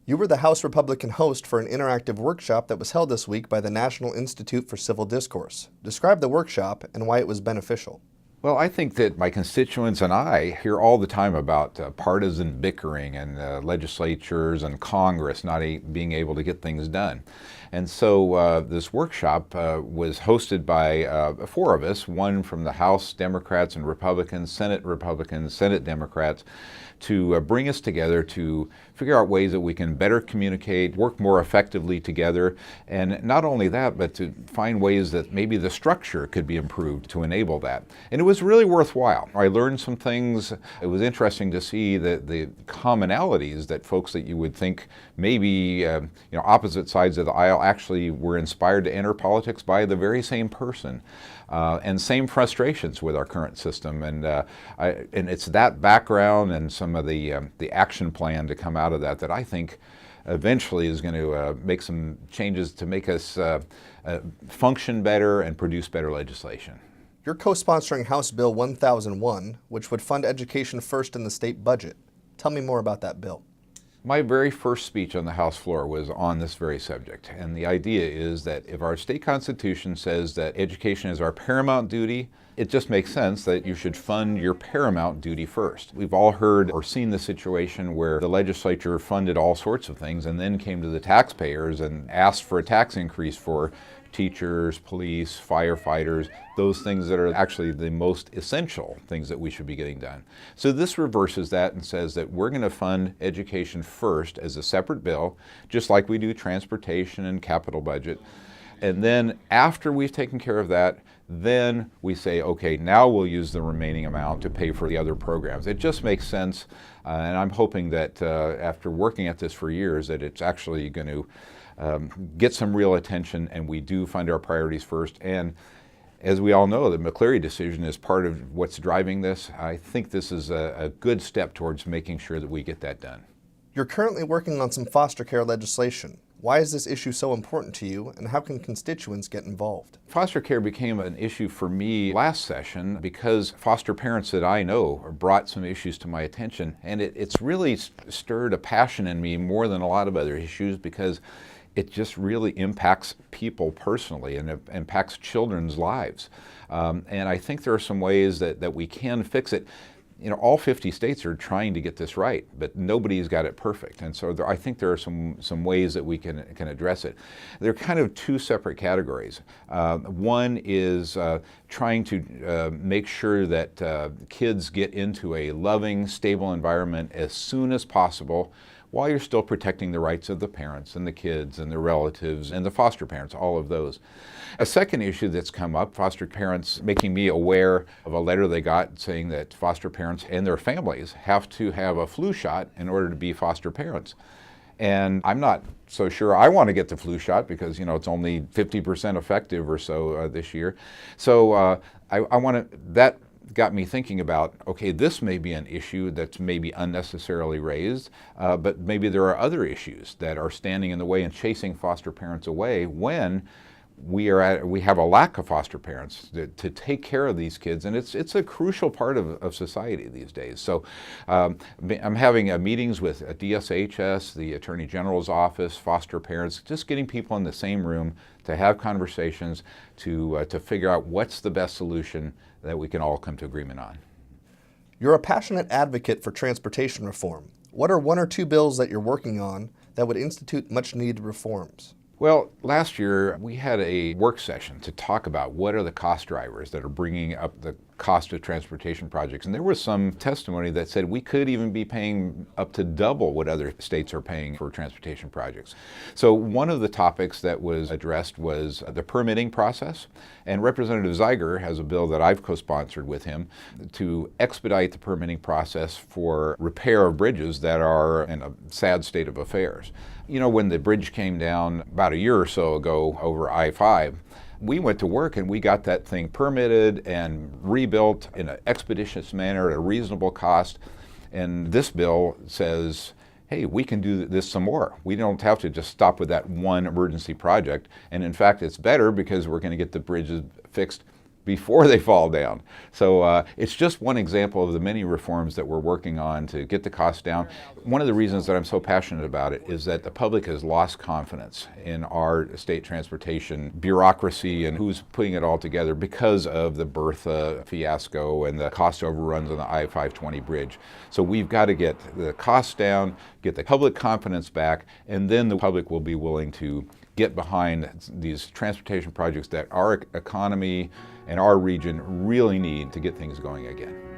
You were the House Republican host for an interactive workshop that was held this week by the National Institute for Civil Discourse. Describe the workshop and why it was beneficial. Well, I think that my constituents and I hear all the time about partisan bickering and legislatures and Congress not being able to get things done. And so this workshop was hosted by four of us, one from the House Democrats and Republicans, Senate Democrats, to bring us together to figure out ways that we can better communicate, work more effectively together, and not only that, but to find ways that maybe the structure could be improved to enable that. And it was really worthwhile. I learned some things. It was interesting to see the commonalities that folks that you would think maybe opposite sides of the aisle actually were inspired to enter politics by the very same person. And same frustrations with our current system, and it's that background and some of the action plan to come out of that I think eventually is going to make some changes to make us function better and produce better legislation. You're co-sponsoring House Bill 1001, which would fund education first in the state budget. Tell me more about that bill. My very first speech on the House floor was on this very subject, and the idea is that if our state constitution says that education is our paramount duty, it just makes sense that you should fund your paramount duty first. We've all heard or seen the situation where the legislature funded all sorts of things and then came to the taxpayers and asked for a tax increase for teachers, police, firefighters, those things that are actually the most essential things that we should be getting done. So this reverses that and says that we're going to fund education first as a separate bill, just like we do transportation and capital budget. And then after we've taken care of that, then we say, okay, now we'll use the remaining amount to pay for the other programs. It just makes sense, and I'm hoping that after working at this for years, that it's actually going to get some real attention, and we do fund our priorities first. And as we all know, the McCleary decision is part of what's driving this. I think this is a good step towards making sure that we get that done. You're currently working on some foster care legislation. Why is this issue so important to you, and how can constituents get involved? Foster care became an issue for me last session because foster parents that I know brought some issues to my attention, and it's really stirred a passion in me more than a lot of other issues because it just really impacts people personally and it impacts children's lives. And I think there are some ways that we can fix it. You know, all 50 states are trying to get this right, but nobody's got it perfect. And so I think there are some ways that we can address it. They're kind of two separate categories. One is trying to make sure that kids get into a loving, stable environment as soon as possible, while you're still protecting the rights of the parents and the kids and the relatives and the foster parents, all of those. A second issue that's come up, foster parents making me aware of a letter they got saying that foster parents and their families have to have a flu shot in order to be foster parents. And I'm not so sure I want to get the flu shot because, it's only 50% effective or so this year. So that got me thinking about, okay, this may be an issue that's maybe unnecessarily raised, but maybe there are other issues that are standing in the way and chasing foster parents away when we have a lack of foster parents to take care of these kids, and it's a crucial part of society these days. So I'm having meetings with DSHS, the Attorney General's office, foster parents, just getting people in the same room to have conversations to figure out what's the best solution that we can all come to agreement on. You're a passionate advocate for transportation reform. What are one or two bills that you're working on that would institute much-needed reforms? Well, last year we had a work session to talk about what are the cost drivers that are bringing up the cost of transportation projects. And there was some testimony that said we could even be paying up to double what other states are paying for transportation projects. So one of the topics that was addressed was the permitting process. And Representative Zeiger has a bill that I've co-sponsored with him to expedite the permitting process for repair of bridges that are in a sad state of affairs. When the bridge came down about a year or so ago over I-5, we went to work and we got that thing permitted and rebuilt in an expeditious manner at a reasonable cost. And this bill says, hey, we can do this some more. We don't have to just stop with that one emergency project. And in fact, it's better because we're going to get the bridges fixed before they fall down. So it's just one example of the many reforms that we're working on to get the cost down. One of the reasons that I'm so passionate about it is that the public has lost confidence in our state transportation bureaucracy and who's putting it all together because of the Bertha fiasco and the cost overruns on the I-520 bridge. So we've got to get the costs down, get the public confidence back, and then the public will be willing to get behind these transportation projects that our economy and our region really need to get things going again.